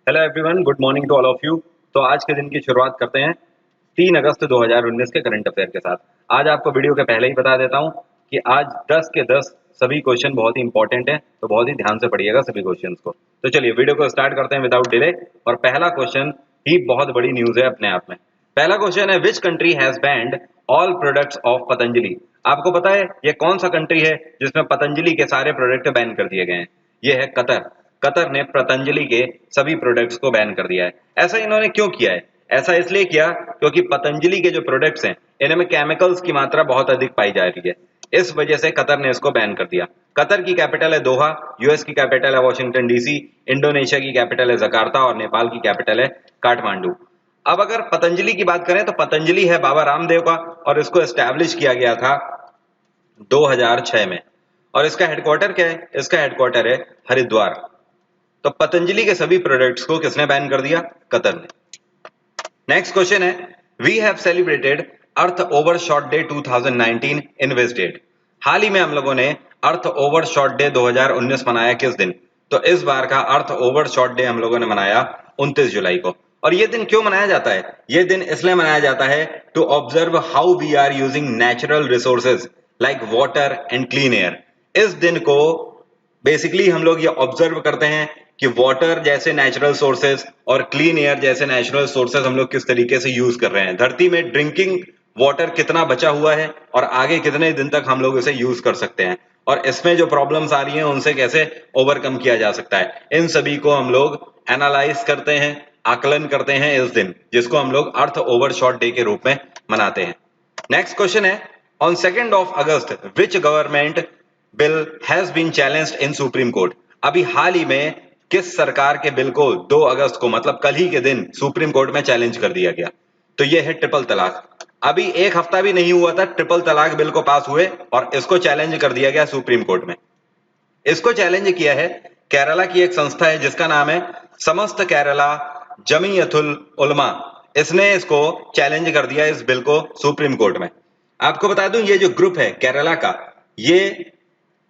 Hello everyone, good morning to all of you. तो आज के दिन की शुरुआत करते हैं 3 अगस्त 2019 के करंट अफेयर के साथ। आज आपको वीडियो के पहले ही बता देता हूं कि आज 10 के 10 सभी क्वेश्चन बहुत ही इंपॉर्टेंट हैं, तो बहुत ही ध्यान से पढ़िएगा सभी क्वेश्चंस को। तो चलिए वीडियो को स्टार्ट करते हैं विदाउट डिले। और पहला क्वेश्चन ही बहुत बड़ी न्यूज है अपने आप में। पहला क्वेश्चन है, which country has banned all products of Patanjali. आपको पता है ये कौन सा कंट्री है जिसमें पतंजलि के सारे प्रोडक्ट बैन कर दिए गए हैं? ये है कतर। कतर ने पतंजलि के सभी प्रोडक्ट्स को बैन कर दिया है। ऐसा इन्होंने क्यों किया है? ऐसा इसलिए किया क्योंकि पतंजलि के जो प्रोडक्ट्स हैं इनमें केमिकल्स की मात्रा बहुत अधिक पाई जा रही है। इस वजह से कतर ने इसको बैन कर दिया। कतर की कैपिटल है दोहा, यूएस की कैपिटल है वॉशिंगटन डीसी, इंडोनेशिया की कैपिटल है जकार्ता और नेपाल की कैपिटल है काठमांडू। अब अगर पतंजलि की बात करें तो पतंजलि है बाबा रामदेव का, और इसको एस्टैब्लिश किया गया था 2006 में। और इसका हेडक्वार्टर क्या है? इसका हेडक्वार्टर है हरिद्वार। तो पतंजलि के सभी प्रोडक्ट्स को किसने बैन कर दिया? कतर ने। नेक्स्ट क्वेश्चन है, we have celebrated Earth Overshoot Day 2019 in which date. हाल ही में हम लोगों ने अर्थ ओवरशॉट डे 2019 मनाया किस दिन? तो इस बार का अर्थ ओवरशॉट डे हम लोगों ने मनाया 29 जुलाई को। और ये दिन क्यों मनाया जाता है? ये दिन इसलिए मनाया जाता है to observe how we are using natural resources like water and clean air. इस दिन को बेसिकली हम लोग ये ऑब्जर्व करते हैं कि वाटर जैसे नेचुरल सोर्सेज और क्लीन एयर जैसे नेचुरल सोर्सेज हम लोग किस तरीके से यूज कर रहे हैं। धरती में ड्रिंकिंग वाटर कितना बचा हुआ है और आगे कितने दिन तक हम लोग इसे यूज कर सकते हैं, और इसमें जो प्रॉब्लम्स आ रही हैं उनसे कैसे ओवरकम किया जा सकता है, इन सभी को हम लोग एनालाइज करते हैं, आकलन करते हैं इस दिन, जिसको हम लोग अर्थ ओवरशॉट डे के रूप में मनाते हैं। नेक्स्ट क्वेश्चन है, on 2 August which government bill has been challenged in Supreme Court. अभी हाल ही में किस सरकार के बिल को 2 अगस्त को मतलब कल ही के दिन सुप्रीम कोर्ट में चैलेंज कर दिया गया? तो यह है ट्रिपल तलाक। अभी एक हफ्ता भी नहीं हुआ था ट्रिपल तलाक बिल को पास हुए और इसको चैलेंज कर दिया गया सुप्रीम कोर्ट में। इसको चैलेंज किया है केरला की एक संस्था है जिसका नाम है समस्त केरला जमीयतुल उलमा। इसने इसको चैलेंज कर दिया इस बिल को सुप्रीम कोर्ट में। आपको बता दूं ये जो ग्रुप है केरला का, ये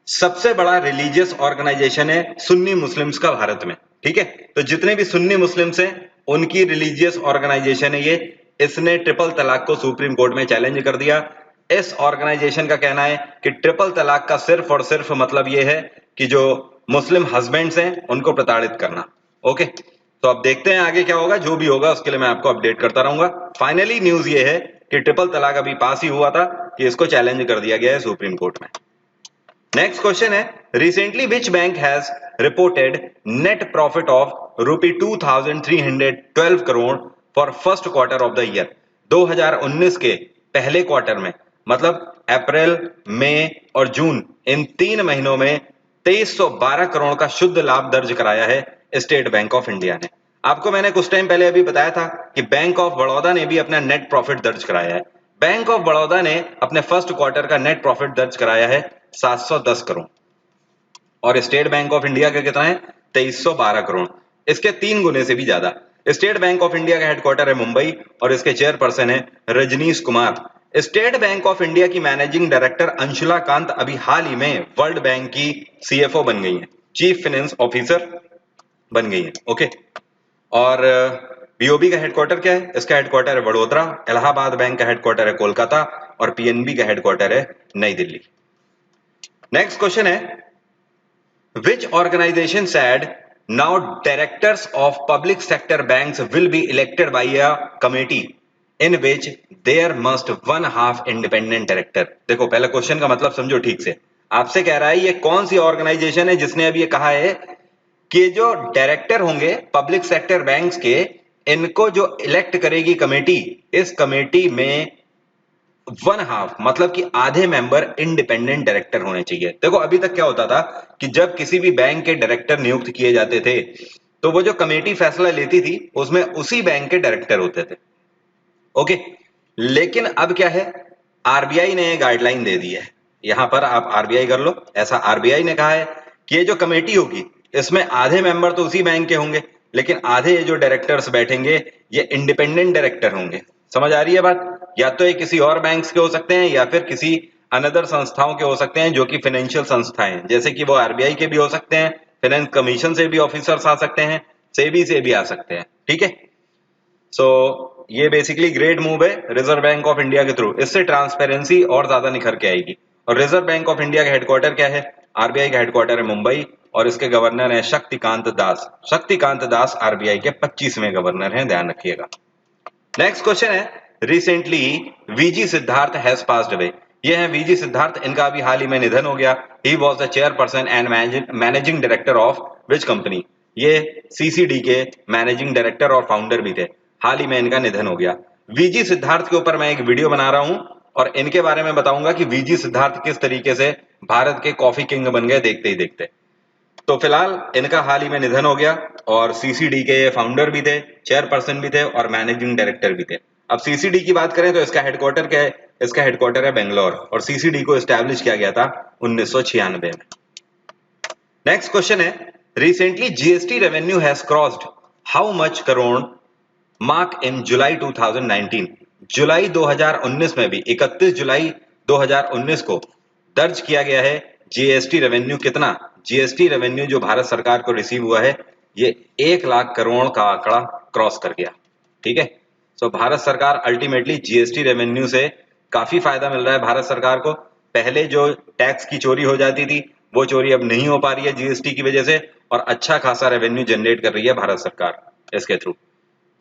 सबसे बड़ा रिलीजियस ऑर्गेनाइजेशन है सुन्नी मुस्लिम्स का भारत में। ठीक है, तो जितने भी सुन्नी मुस्लिम्स हैं उनकी रिलीजियस ऑर्गेनाइजेशन है ये। इसने ट्रिपल तलाक को सुप्रीम कोर्ट में चैलेंज कर दिया। इस ऑर्गेनाइजेशन का कहना है कि ट्रिपल तलाक का सिर्फ और सिर्फ मतलब ये है कि जो मुस्लिम हस्बैंड्स हैं उनको प्रताड़ित करना। ओके, तो अब देखते हैं आगे क्या होगा। जो भी होगा उसके लिए मैं आपको अपडेट करता रहूंगा। फाइनली न्यूज ये है कि ट्रिपल तलाक अभी पास ही हुआ था कि इसको चैलेंज कर दिया गया है सुप्रीम कोर्ट में। नेक्स्ट क्वेश्चन है, recently which bank has reported net profit of ₹2312 crore for first quarter of the year. 2019 के पहले क्वार्टर में मतलब अप्रैल, मई और जून, इन 3 महीनों में 2312 करोड़ का शुद्ध लाभ दर्ज कराया है स्टेट बैंक ऑफ इंडिया ने। आपको मैंने कुछ टाइम पहले अभी बताया था कि बैंक ऑफ बड़ौदा ने भी अपना नेट प्रॉफिट दर्ज कराया है। बैंक ऑफ बड़ौदा ने अपने फर्स्ट क्वार्टर का नेट प्रॉफिट दर्ज कराया है 710 करोड़, और स्टेट बैंक ऑफ इंडिया का कितना है? 2312 करोड़, इसके 3 गुने से भी ज्यादा। स्टेट बैंक ऑफ इंडिया का हेडक्वार्टर है मुंबई और इसके चेयरपर्सन है Rajnish Kumar. State Bank of India की मैनेजिंग डायरेक्टर अंशुला कांत अभी हाल ही में वर्ल्ड बैंक की सीएफओ बन गई है, चीफ फाइनेंस ऑफिसर बन गई है। ओके, और बीओबी का हेडक्वार्टर क्या है? इसका हेडक्वार्टर है वडोदरा। इलाहाबाद बैंक का हेडक्वार्टर है कोलकाता और पीएनबी का हेडक्वार्टर है नई दिल्ली। नेक्स्ट क्वेश्चन है, which organization said now directors of public sector banks will be elected by a committee in which there must 1/2 independent director. देखो पहले क्वेश्चन का मतलब समझो ठीक से। आपसे कह रहा है ये कौन सी ऑर्गेनाइजेशन है जिसने अभी ये कहा है कि जो डायरेक्टर होंगे पब्लिक सेक्टर बैंक्स के, इनको जो इलेक्ट करेगी कमेटी, इस कमेटी में 1/2 मतलब कि आधे मेंबर इंडिपेंडेंट डायरेक्टर होने चाहिए। देखो अभी तक क्या होता था कि जब किसी भी बैंक के डायरेक्टर नियुक्त किए जाते थे तो वो जो कमेटी फैसला लेती थी उसमें उसी बैंक के डायरेक्टर होते थे। ओके, लेकिन अब क्या है, आरबीआई ने गाइडलाइन दे दी है, यहां पर आप आरबीआई कर लो। ऐसा आरबीआई ने कहा है कि ये जो कमेटी होगी इसमें आधे मेंबर तो उसी बैंक के होंगे, लेकिन आधे जो डायरेक्टर्स बैठेंगे ये इंडिपेंडेंट डायरेक्टर होंगे। समझ आ रही है बात? या तो ये किसी और बैंक्स के हो सकते हैं या फिर किसी अनदर संस्थाओं के हो सकते हैं जो कि फाइनेंशियल संस्थाएं हैं, जैसे कि वो आरबीआई के भी हो सकते हैं, फाइनेंस कमीशन से भी ऑफिसर्स आ सकते हैं, सेबी से भी आ सकते हैं, ठीक है। सो ये बेसिकली ग्रेट मूव है रिजर्व बैंक ऑफ इंडिया के थ्रू, इससे ट्रांसपेरेंसी और ज्यादा निखर के आएगी। और रिजर्व बैंक ऑफ इंडिया का हेडक्वार्टर क्या है? आरबीआई का हेडक्वार्टर है मुंबई, और इसके गवर्नर है शक्तिकांत दास। शक्तिकांत दास आरबीआई के 25वें गवर्नर हैं, ध्यान रखिएगा। नेक्स्ट क्वेश्चन है, recently VG Siddhartha has passed away. ये है वीजी सिद्धार्थ, इनका अभी हाल ही में निधन हो गया। He was the chairperson and managing director of which company? ये सीसीडी के मैनेजिंग डायरेक्टर और फाउंडर भी थे। हाल ही में इनका निधन हो गया। वीजी सिद्धार्थ के ऊपर मैं एक वीडियो बना रहा हूं और इनके बारे में बताऊंगा कि वीजी सिद्धार्थ किस तरीके से भारत के कॉफी किंग बन गए देखते ही देखते। तो फिलहाल इनका हाल ही में निधन हो गया, और सीसीडी के फाउंडर भी थे, चेयरपर्सन भी थे और मैनेजिंग डायरेक्टर भी थे। अब सीसीडी की बात करें तो इसका हेडक्वार्टर क्या है? इसका हेडक्वार्टर है बेंगलोर, और सीसीडी को एस्टैब्लिश किया गया था 1996 में। नेक्स्ट क्वेश्चन है, recently GST revenue has crossed how much crore mark in July 2019? जुलाई 2019 में भी 31 जुलाई 2019 को दर्ज किया गया है जीएसटी रेवेन्यू। कितना? जीएसटी रेवेन्यू जो भारत सरकार को रिसीव हुआ है ये 1 लाख करोड़ का आंकड़ा क्रॉस कर गया, ठीक है। सो भारत सरकार अल्टीमेटली जीएसटी रेवेन्यू से काफी फायदा मिल रहा है भारत सरकार को। पहले जो टैक्स की चोरी हो जाती थी वो चोरी अब नहीं हो पा रही है जीएसटी की वजह से, और अच्छा खासा रेवेन्यू जनरेट कर रही है भारत सरकार इसके थ्रू।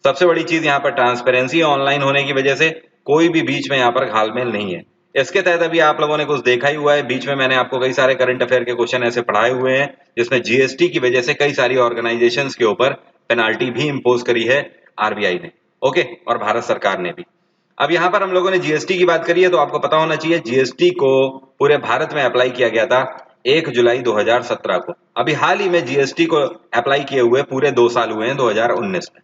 सबसे बड़ी चीज यहाँ पर ट्रांसपेरेंसी, ऑनलाइन होने की वजह से कोई भी बीच में यहाँ पर घालमेल नहीं है। इसके तहत अभी आप लोगों ने कुछ देखा ही हुआ है, बीच में मैंने आपको कई सारे करंट अफेयर के क्वेश्चन ऐसे पढ़ाए हुए हैं जिसमें जीएसटी की वजह से कई सारी ऑर्गेनाइजेशंस के ऊपर पेनाल्टी भी इंपोज करी है आरबीआई ने, ओके, और भारत सरकार ने भी। अब यहाँ पर हम लोगों ने जीएसटी की बात करी है तो आपको पता होना चाहिए जीएसटी को पूरे भारत में अप्लाई किया गया था 1 जुलाई 2017 को। अभी हाल ही में जीएसटी को अप्लाई किए हुए पूरे 2 साल हुए हैं 2019 में।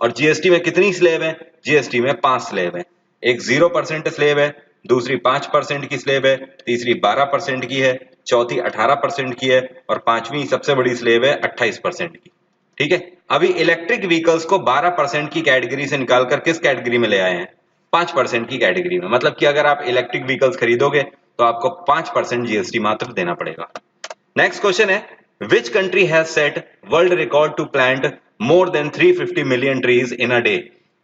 और जीएसटी में कितनी स्लेब है? जीएसटी में 5 स्लेब है। एक 0% स्लेब है, दूसरी 5% की स्लेब है, तीसरी 12% की है, चौथी 18% की है, और पांचवी सबसे बड़ी स्लेब है 28% की, ठीक है। अभी इलेक्ट्रिक व्हीकल्स को 12% की कैटेगरी से निकालकर किस कैटेगरी में ले आए हैं? 5% की कैटेगरी में। मतलब कि अगर आप इलेक्ट्रिक व्हीकल्स खरीदोगे तो आपको 5% जीएसटी मात्र देना पड़ेगा। नेक्स्ट क्वेश्चन है, which country has set world record to plant more than 350 million trees in a day?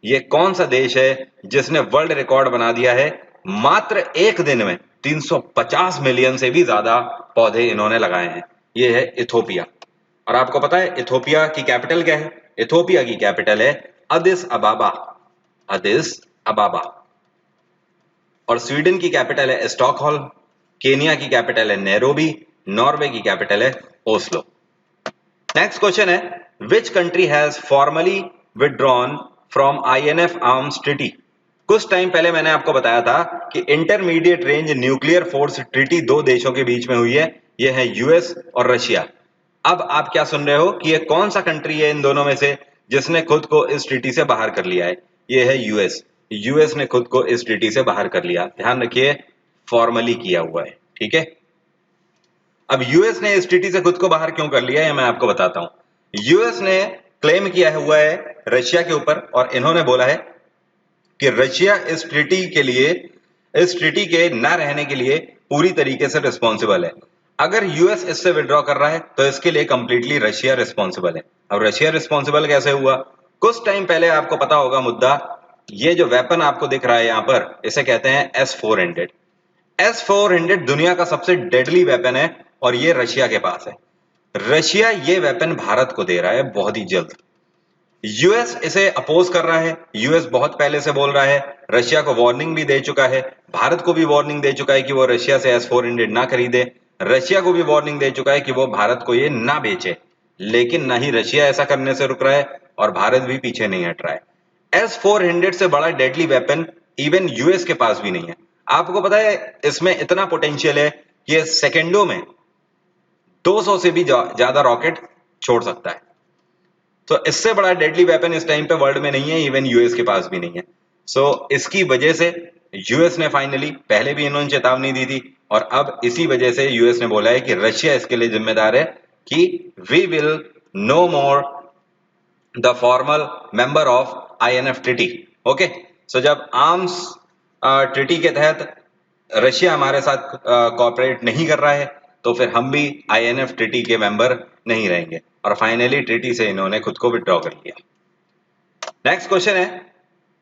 ये कौन सा देश है जिसने वर्ल्ड रिकॉर्ड बना दिया है? मात्र एक दिन में 350 मिलियन से भी ज्यादा पौधे इन्होंने लगाए हैं। ये है इथोपिया। और आपको पता है इथोपिया की कैपिटल क्या है? इथोपिया की कैपिटल है अदिस अबाबा। अदिस अबाबा। और स्वीडन की कैपिटल है स्टॉकहोल्म, केनिया की कैपिटल है नैरोबी, नॉर्वे की कैपिटल है ओस्लो। नेक्स्ट क्वेश्चन है, which country has formally withdrawn from INF arms treaty? कुछ टाइम पहले मैंने आपको बताया था कि intermediate range nuclear force treaty 2 देशों के बीच में हुई है, ये है यूएस और रशिया। अब आप क्या सुन रहे हो कि ये कौन सा कंट्री है इन दोनों में से जिसने खुद को इस ट्रीटी से बाहर कर लिया है? ये है यूएस। यूएस ने खुद को इस ट्रीटी से बाहर कर लिया, ध्यान रखिए, फॉर्मली किया हुआ है, ठीक है। अब यूएस ने इस ट्रीटी से खुद को बाहर क्यों कर लिया है मैं आपको बताता हूं। यूएस ने क्लेम किया हुआ है रशिया के ऊपर, और इन्होंने बोला है कि रशिया इस ट्रीटी के न रहने के लिए पूरी तरीके से रिस्पॉन्सिबल है। अगर यूएस इससे विड्रॉ कर रहा है तो इसके लिए कंप्लीटली रशिया रिस्पॉन्सिबल है। अब रशिया रिस्पॉन्सिबल कैसे हुआ? कुछ टाइम पहले आपको पता होगा मुद्दा, ये जो वेपन आपको दिख रहा है यहां पर, इसे कहते हैं S-400। S-400 दुनिया का सबसे डेडली वेपन है और ये रशिया के पास है। रशिया ये वेपन भारत को दे रहा है बहुत ही जल्द। यूएस इसे अपोज कर रहा है, यूएस बहुत पहले से बोल रहा है, रशिया को वार्निंग भी दे चुका है, भारत को भी वार्निंग दे चुका है कि वो रशिया से S-400 ना खरीदे, रशिया को भी वार्निंग दे चुका है कि वो भारत को ये ना बेचे। लेकिन ना ही रशिया ऐसा करने से रुक रहा है और भारत भी पीछे नहीं हट रहा है। S-400 से बड़ा डेडली वेपन इवन यूएस के पास भी नहीं है। आपको पता है इसमें इतना पोटेंशियल है कि ये सेकेंडों में 200 से भी ज्यादा रॉकेट छोड़ सकता है। तो इससे बड़ा डेडली वेपन इस टाइम पे वर्ल्ड में नहीं है, इवन यूएस के पास भी नहीं है। सो इसकी वजह से यूएस ने फाइनली, पहले भी इन्होंने चेतावनी दी थी और अब इसी वजह से यूएस ने बोला है कि रशिया इसके लिए जिम्मेदार है कि we will no more the formal member of INF treaty. Okay, so जब आर्म्स ट्रीटी के तहत रशिया हमारे साथ कोऑपरेट नहीं कर रहा है तो फिर हम भी आईएनएफ ट्रीटी के मेंबर नहीं रहेंगे। और फाइनली ट्रीटी से इन्होंने खुद को विड्रॉ कर लिया। नेक्स्ट क्वेश्चन है,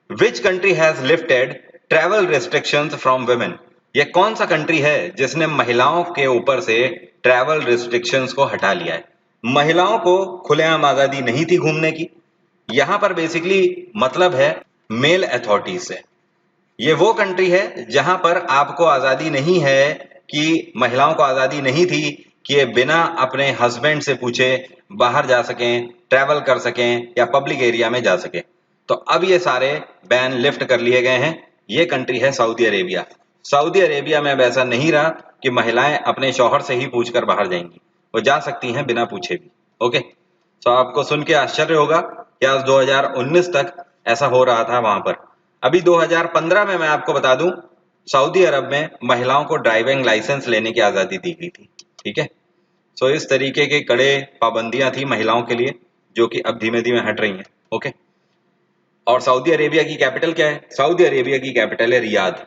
which country has lifted travel restrictions from women? ये कौन सा कंट्री है जिसने महिलाओं के ऊपर से ट्रैवल रिस्ट्रिक्शंस को हटा लिया है? महिलाओं को खुलेआम आजादी नहीं थी घूमने की। यहां पर बेसिकली मतलब है मेल अथॉरिटीज से। ये वो कंट्री है जहां पर आपको आजादी नहीं है, कि महिलाओं को आजादी नहीं थी कि ये बिना अपने हस्बैंड से पूछे बाहर जा सकें, ट्रैवल कर सकें या पब्लिक एरिया में जा सकें। तो अब ये सारे बैन लिफ्ट कर लिए गए हैं। ये कंट्री है सऊदी अरेबिया। सऊदी अरेबिया में अब ऐसा नहीं रहा कि महिलाएं अपने शौहर से ही पूछकर बाहर जाएंगी, वो जा सकती हैं बिना पूछे भी। ओके, तो आपको सुन के आश्चर्य होगा कि आज 2019 तक ऐसा हो रहा था वहां पर। अभी 2015 में मैं आपको बता दूं, सऊदी अरब में महिलाओं को ड्राइविंग लाइसेंस लेने की आजादी दी गई थी। ठीक है, सो इस तरीके के कड़े पाबंदियां थी महिलाओं के लिए, जो कि अब धीमे धीमे हट रही हैं। ओके, और सऊदी अरेबिया की कैपिटल क्या है? सऊदी अरेबिया की कैपिटल है रियाद,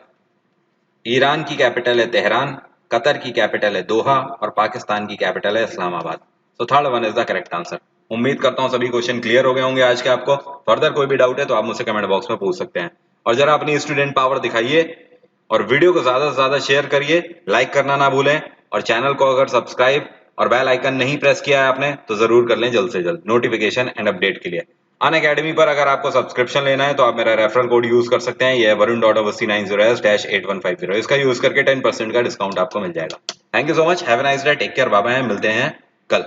ईरान की कैपिटल है तेहरान, कतर की कैपिटल है दोहा और पाकिस्तान की कैपिटल है इस्लामाबाद। तो third one is the correct answer. उम्मीद करता हूं सभी क्वेश्चन क्लियर हो गए होंगे आज के आपको। फर्दर कोई भी डाउट है तो आप मुझसे कमेंट बॉक्स में पूछ सकते हैं। और जरा अपनी स्टूडेंट पावर दिखाइए और वीडियो को ज्यादा से ज्यादा शेयर करिए, लाइक करना ना भूलें। और चैनल को अगर सब्सक्राइब और बेल आइकन नहीं प्रेस किया है आपने तो जरूर कर लें जल्द से जल्द, नोटिफिकेशन एंड अपडेट के लिए। अनअकैडमी पर अगर आपको सब्सक्रिप्शन लेना है तो आप मेरा रेफरल कोड यूज कर सकते हैं, ये है varun.awasthi90s-8150। इसका यूज करके 10% का डिस्काउंट आपको मिल जाएगा। Thank you so much, have a nice day, take care, bye bye, मिलते हैं कल।